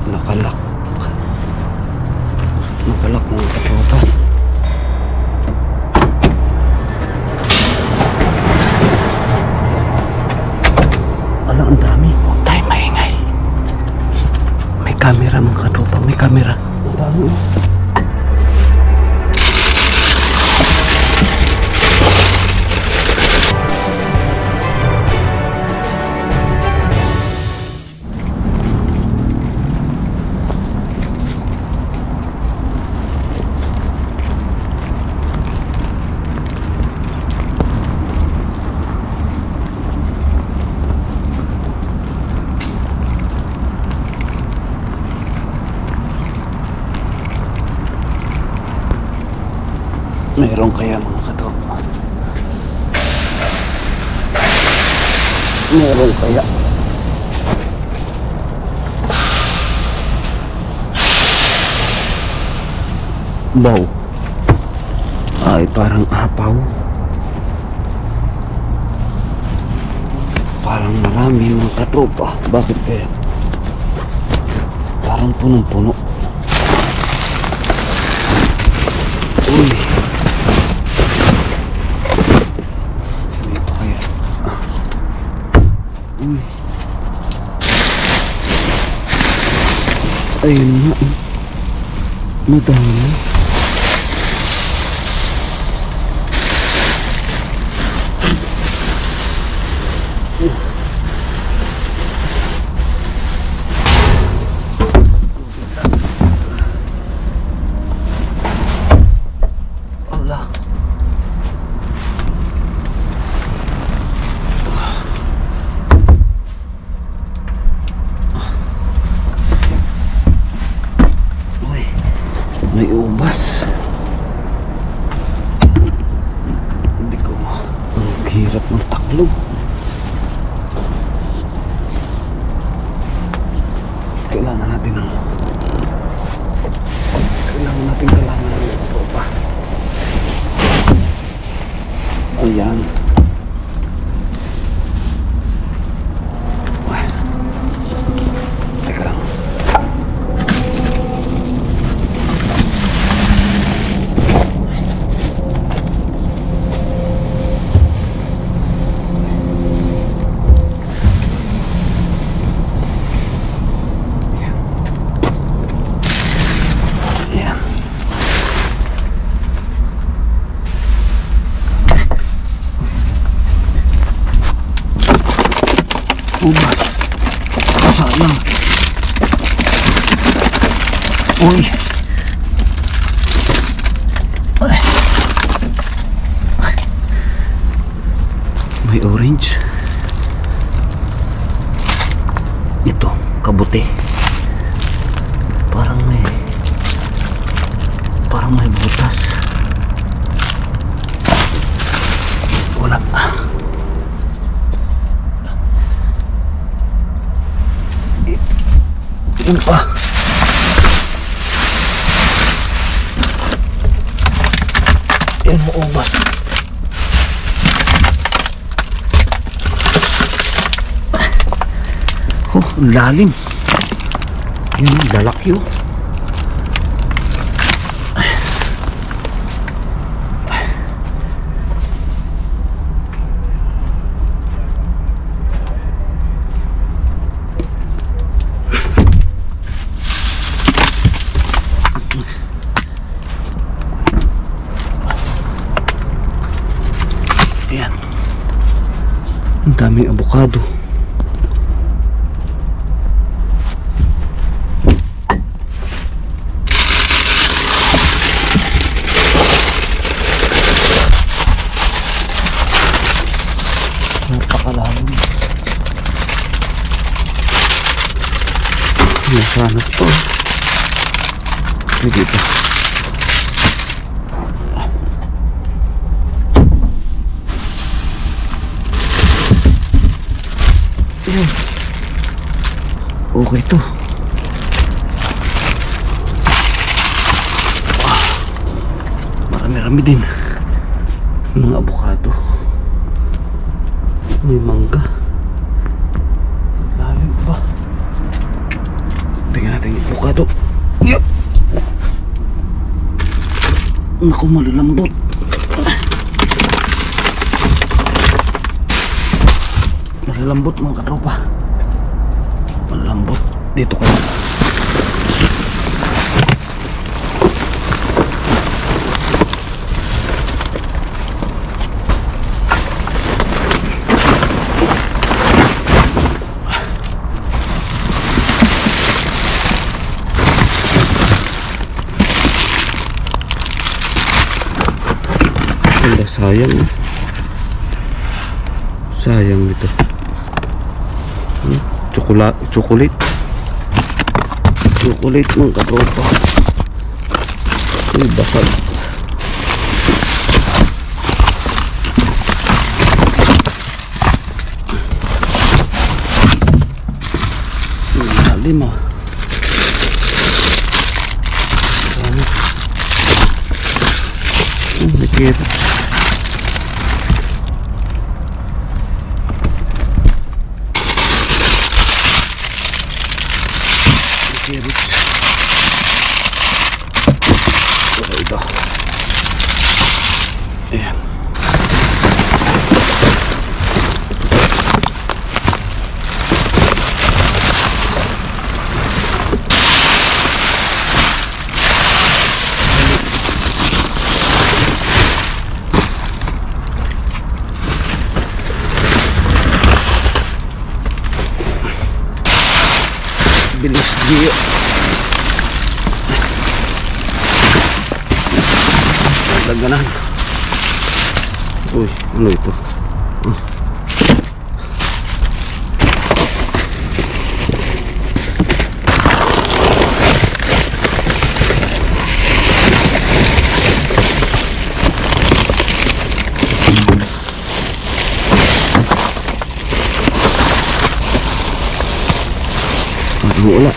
Nakalak. Nakalak mga katropa. Ala, ang dami. Huwag tayo maingay. May camera mga katropa. May camera. Ang dami. Mayroon kaya mga katropa? Mayroon kaya? Baw. Ay, parang apaw. Parang marami mga katropa. Bakit kaya? Parang punong-puno. Uy. Ayun nga, madami. Allah. May ubas. Hindi ko. Ang hirap ng taklo. Kailangan natin ng kalaman ng tropa. Ayan. Teka lang. Ubas. Sayang. Uy. May orange. Ito, kabuti. Parang may butas. Wala. Yan pa. Yan mo ubas. Oh, lalim. Yun, lalaki oh. Ayan. Ang daming avocado. Napakalalim. Nasaan ito? Dito. Okay to. Marami-rami din mga avocado. May mangga. Lalim pa. Tingnan natin ibukado. Yup! Naku, malalambot. Malalambot mga katropa. Malalambot. Dito kayo. Sayang, sayang dito. Chocolate ng katropa. Uy, basag. Lalim ah. Nakita. Ito. Ayan. Bilis dia. Daganan. Uy, ano ito? Wala.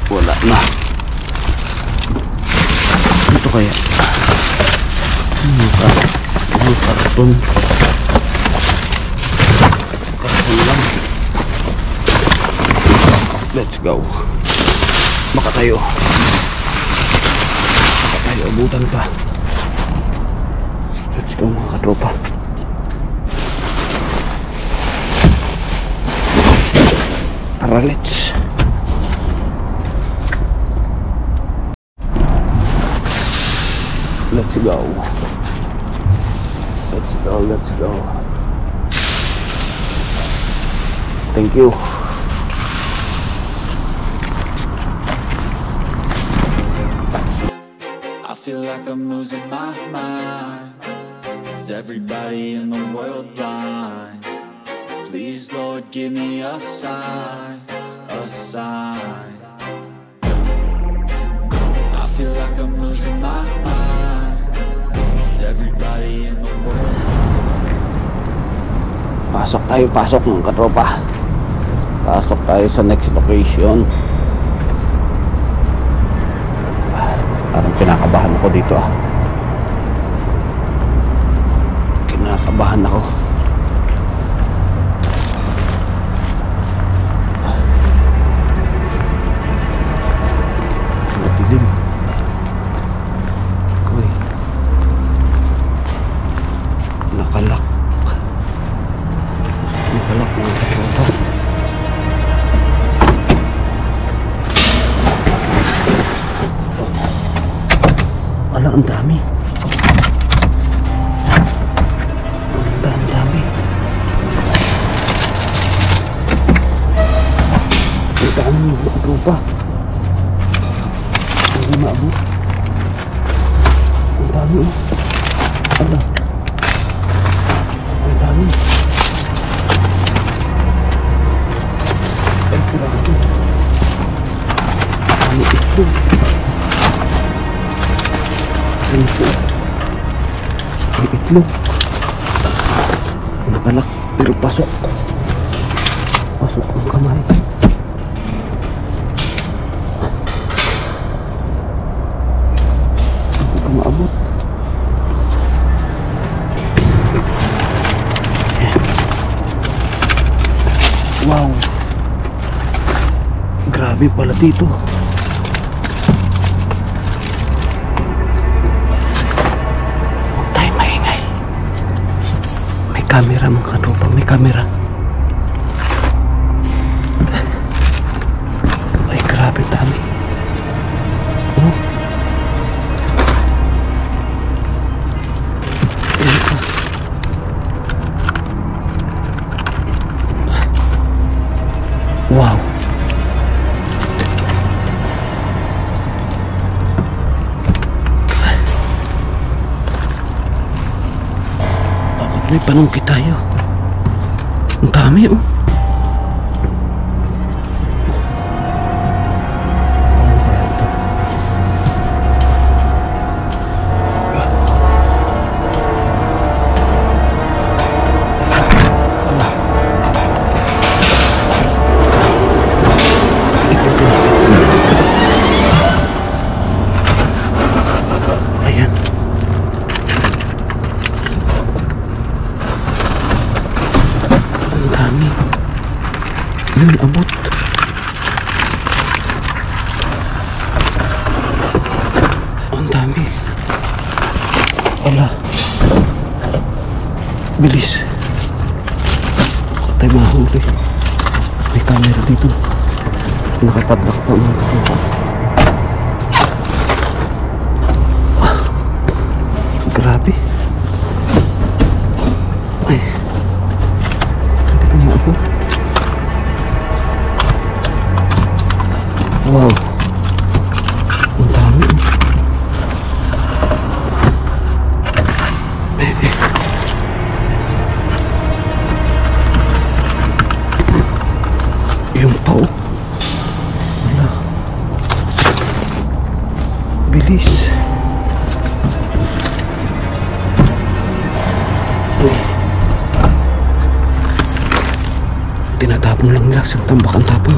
Wala na. Ito kaya karton lang. Let's go. Makatayo, abutan pa. Let's go mga katropa. Tara, let's go. Let's go. Thank you. I feel like I'm losing my mind. Is everybody in the world blind? Please, Lord, give me a sign, a sign. I feel like I'm losing my mind. Is everybody in the world blind? Pasok mga katropa. Pasok tayo sa next location. Parang kinakabahan ako dito ah. Kinakabahan ako. Madilim. Uy. Nakalak mga katropa. Ala, ang dami. Ang dami. Ang dami mga katropa. Hindi maabot. Ang dami oh. Ala. Ang dami. Ay, grabe. Ano ito? Ano ito? May itlog. alak, pero pasok. Pasok ang kamay. Hindi ka maabot. Wow. Grabe pala dito. Huwag tayo maingay. May camera mga katropa, may camera. Ay, grabe dami. Oh. Ayan pa. Wow. Bakit may panungkit tayo? Ang dami oh. Ayan. Ang dami. Yun, abot. Ang dami. Ala. Bilis. Tayo mahuli. May camera dito. Nakapadlock pa mga kasama. Grabe. Ay. Hindi ko maabot. Wow. Ang dami. Yung pao. Wala. Bilis. Tinatapon lang nila sa tambak ang tapon.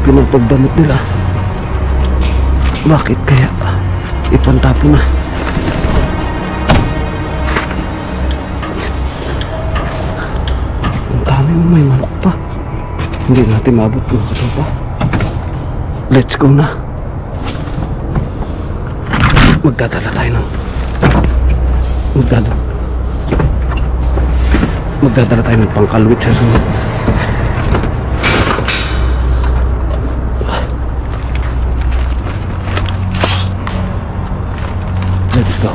Pinapagdamit nila. Bakit kaya ipantapon na? Ang dami mo, may manok pa. Hindi natin mabot mga katropa. Let's go na. Magdadala tayo ng magdadala tayo ng pangkalwit sa sunod. Let's go.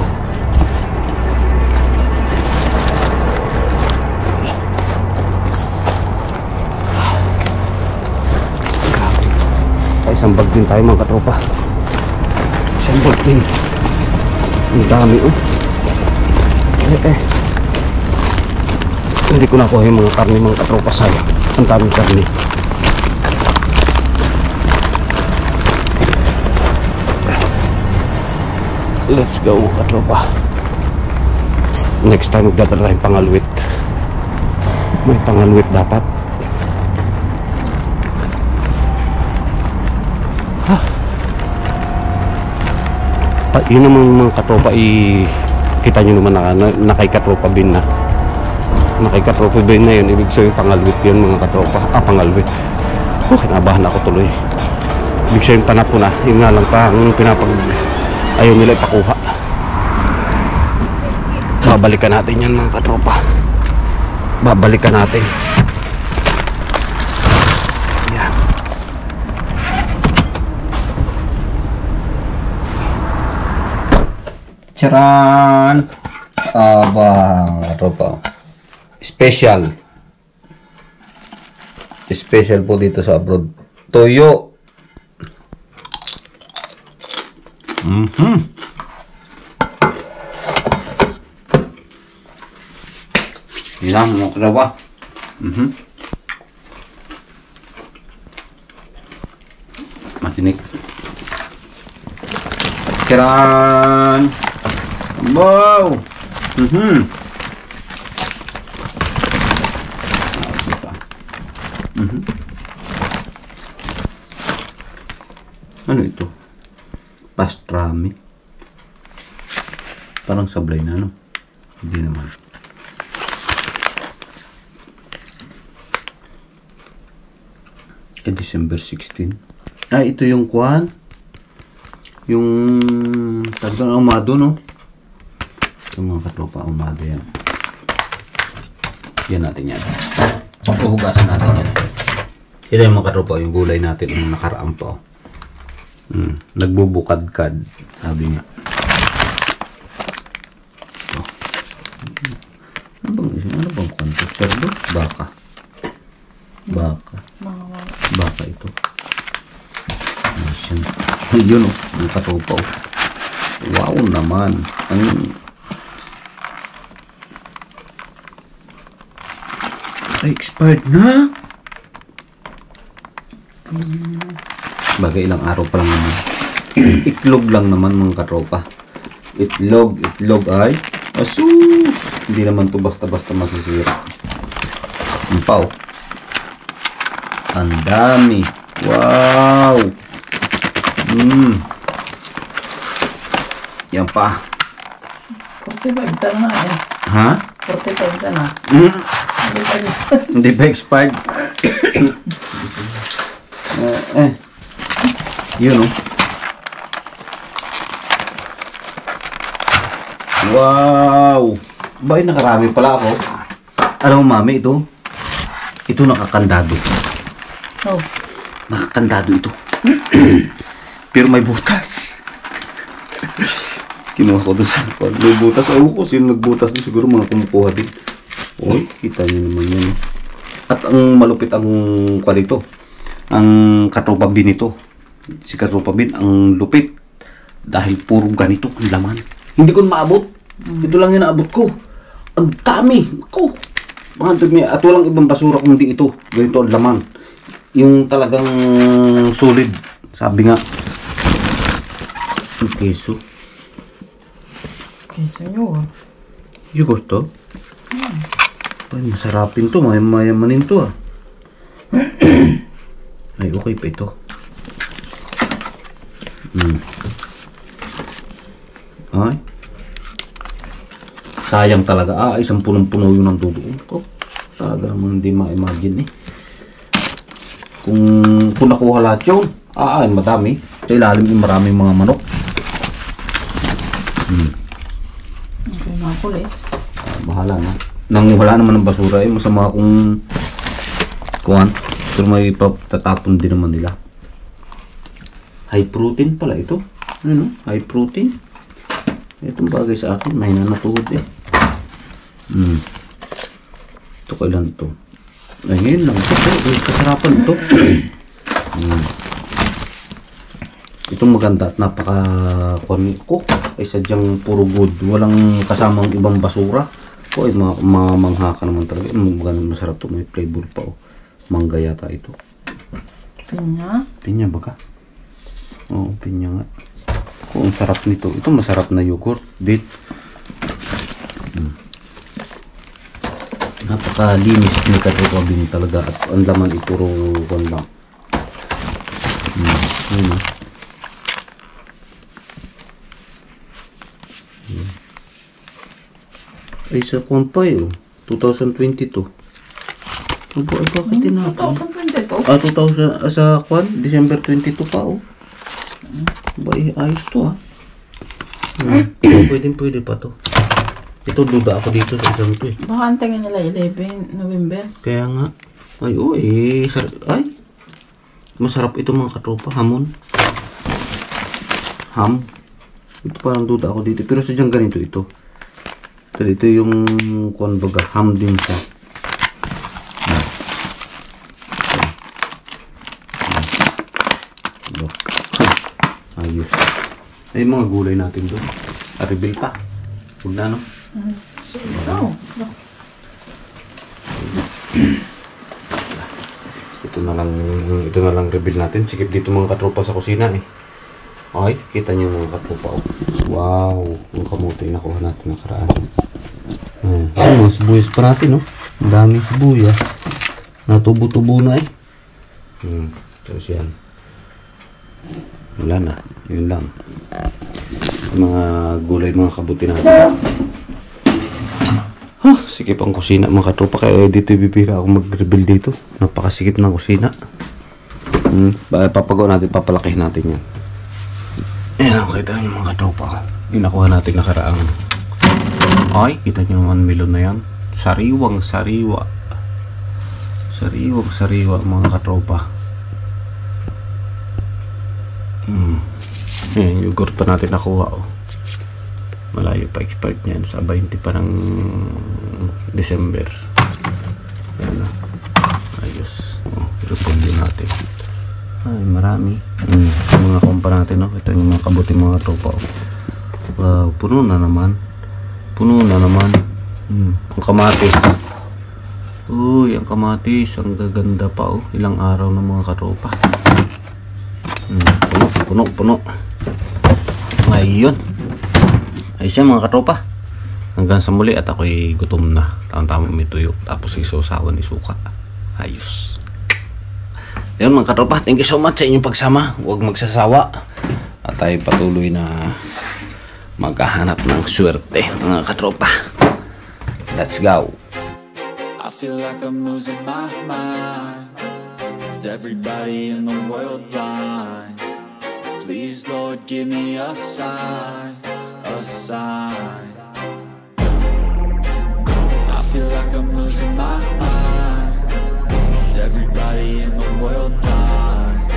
Ay, isang bag din tayo mga katropa. Isang bag din. Ang dami oh. Hindi ko nakuha yung mga karne mga katropa, sayang. Ang daming karne. Let's go mga katropa. Next time magdadala tayong pangalwit. May pangalwit dapat. Yun naman mga katropa, kita nyo naman na kay katropa bin na. Na kay katropa bin na yun, ibig sabihin pangalwit yun mga katropa. Pangalwit. Kinabahan ako tuloy. Ibig sabihin tanap ko na. Yun nga lang pa ang ayaw nila ipakuha. Babalikan natin yan mga katropa. Babalikan natin. Yan. Charan! Aba, katropa. Special. Special po dito sa abroad. Toyo. Yan, mga katropa. Matinik. Charan! Wow! Ano ito? Pastrami. Parang sablay na, no? Hindi naman. December 16. Ah, ito yung kuhan. Yung tagdang umado, no? Ito mga katropa, umado yan. Yan natin yan. Uhugasan natin yan. Ito yung mga katropa, yung gulay natin ang nakaraan pa. Nagbubukad-kad. Sabi nga. Ito. Ano bang kwento? Serdo? Baka. Baka ito. Yun o. Ang katopa o. Wow naman. Ay, expired na. Bagay ilang araw pa lang naman. Itlog lang naman mga katropa. Itlog ay asus. Hindi naman to basta-basta masisira. Ang pa o. Ang dami. Wow. Yan pa. 45 ka na eh. Ha? 45 ka na. Hindi pa expired. Yun oh. Wow. Bakit nakarami pala ako? Alam mo mami, ito nakakandado. Oh. Nakakandado ito. Pero may butas. Kinuha ko doon sa kwan. May butas. Ewan ko sino nagbutas doon. Siguro mga kumukuha din. Uy, kita nyo naman yan. At ang malupit ang kwan ito. Ang katropa bin ito. Si katropa bin, ang lupit. Dahil puro ganito ang laman. Hindi ko maabot. Ito lang yung naabot ko. Ang dami. Ako. At walang ibang basura kundi ito. Ganito ang laman. Yung talagang solid. Sabi nga. Yung keso. Keso nyo ah. Yogurt to? Ay, masarapin to. Mayamanin to ah. Ay, okay pa ito. Ay. Sayang talaga. Isang punong-puno yun ang dudoon ko. Talaga naman hindi ma-imagine eh. Kung nakuha lahat yun, madami. Sa ilalim yung maraming mga manok. Okay, mga pulis. Bahala na. Nanguhala naman ng basura eh. Masama kung kuhan. Pero may patatapon din naman nila. High protein pala ito. Ano? High protein. Itong bagay sa akin. May nanatuhod eh. Ito kailan ito? Ay, ngayon lang. Ito, kasarapan ito. Itong maganda at napaka-kuhan ko. Ay sadyang puro good. Walang kasamang ibang basura. O ay mamangha ka naman talaga. Maganda masarap ito. May flavor pa o. Mangga yata ito. Pinya? Pinya ba ka? Oo, pinya nga. Kung sarap nito. Ito masarap na yogurt. Date. Napakalinis ni katropa bin talaga. At ang laman ituro kon lang. Ay sa kumpay oh. 2022. Ay bakit tinapon? 2022? 2000 sa kwan, December 22 pa oh. Ba ayos to ah. Pwede pa to. Ito duda ako dito sa isang to eh. Baka antangin nila 11 November. Kaya nga. Ay ay. Masarap ito mga katropa, hamon. Ham. Ito parang duda ako dito. Pero sadyang ganito ito. Ito yung kwan baga, ham din siya. Ayos. Ay mga gulay natin doon. Aribil pa. Huwag na no? So, ito. Ito ito na lang reveal natin. Sikip dito mga katropa sa kusina eh. Ay, kita niyo mga katropa. Oh. Wow, yung kamote yung nakuha natin nakaraan. Ayan, mga sibuyas pa natin, no? Ang daming sibuyas. Natubo-tubo na eh. Tapos yan. Wala na, yun lang. Mga gulay, mga kabuti natin. Sikip ang kusina mga katropa, kaya dito ibibira ako mag-rebuild dito. Napakasikip ng kusina. Papagawa natin, papalakihin natin yan. Ayan, kita nyo mga katropa. Inakuha natin nakaraang. Ay, kita nyo naman melon na yan. Sariwang sariwa. Sariwang sariwa mga katropa. Ayan, yogurt pa natin nakuha. Oh. Malayo pa expired niyan sa 20 pa ng December. Ayan na. Ayos. I-repolyo natin. Ay, marami. Mga kompa natin, no? Ito yung mga kabuti mga tropa. Wow, puno na naman. Puno na naman. Ang kamatis. Uy, ang kamatis. Ang gaganda pa, oh. Ilang araw na mga katropa. Puno. Ngayon. Ayos yan mga katropa. Hanggang sa muli at ako'y gutom na. Tama-tama may tuyo. Tapos isusawan ni suka. Ayos. Ayun mga katropa. Thank you so much sa inyong pagsama. Huwag magsasawa. At tayo patuloy na maghahanap ng swerte mga katropa. Let's go. I feel like I'm losing my mind. Is everybody in the world blind? Please Lord give me a sign. A sign. I feel like I'm losing my mind. Is everybody in the world blind?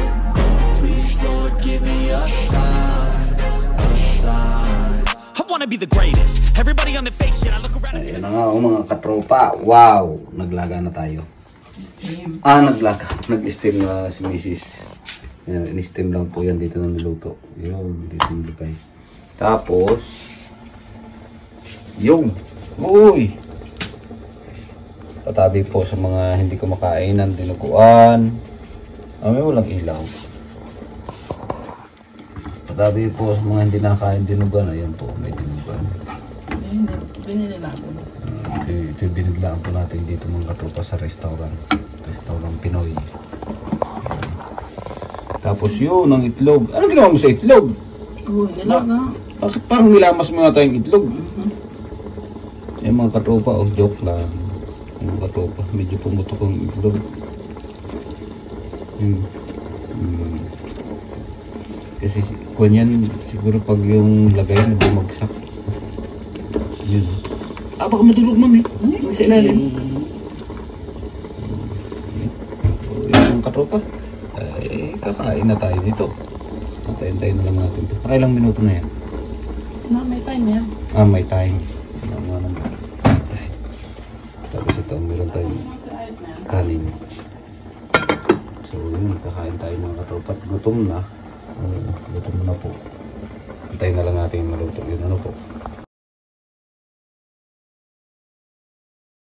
Please Lord give me a sign. A sign. I wanna be the greatest. Everybody on the fake shit. I look around. Ayan na nga mga katropa. Wow! Naglaga na tayo. Steam. Naglaga. Nag-steam na si Mrs. Ayan, in-steam lang po yan dito na niluto. Yun, dito nilagay. Tapos, yung, uy! Patabi po sa mga hindi kumakain ng dinuguan. May walang ilaw. Patabi po sa mga hindi nakakain dinuguan. Ayan po, may dinuguan. Binili natin. Ito yung biniglaan po natin dito mga katropa sa restaurant. Restaurant Pinoy. Tapos yun, ang itlog. Ano ginawa mo sa itlog? Nilaga. Bakit parang nilamas mo na tayong itlog? Eh mga katropa, joke lang. Mga katropa, medyo pumutok ang itlog. Kasi kunyan, siguro pag yung lagay na bumagsak. Yun. Baka madulog mami. Sa ilalim. Yung katropa. Kakain na tayo dito. Antayin na lang natin ito. Ilang minuto na yan? May time yan. May time. Tapos ito, meron tayong kanin. So yun, kakain tayo mga katropa. Gutom na. Gutom na po. Antayin na lang natin yung maluto. Yun ano po.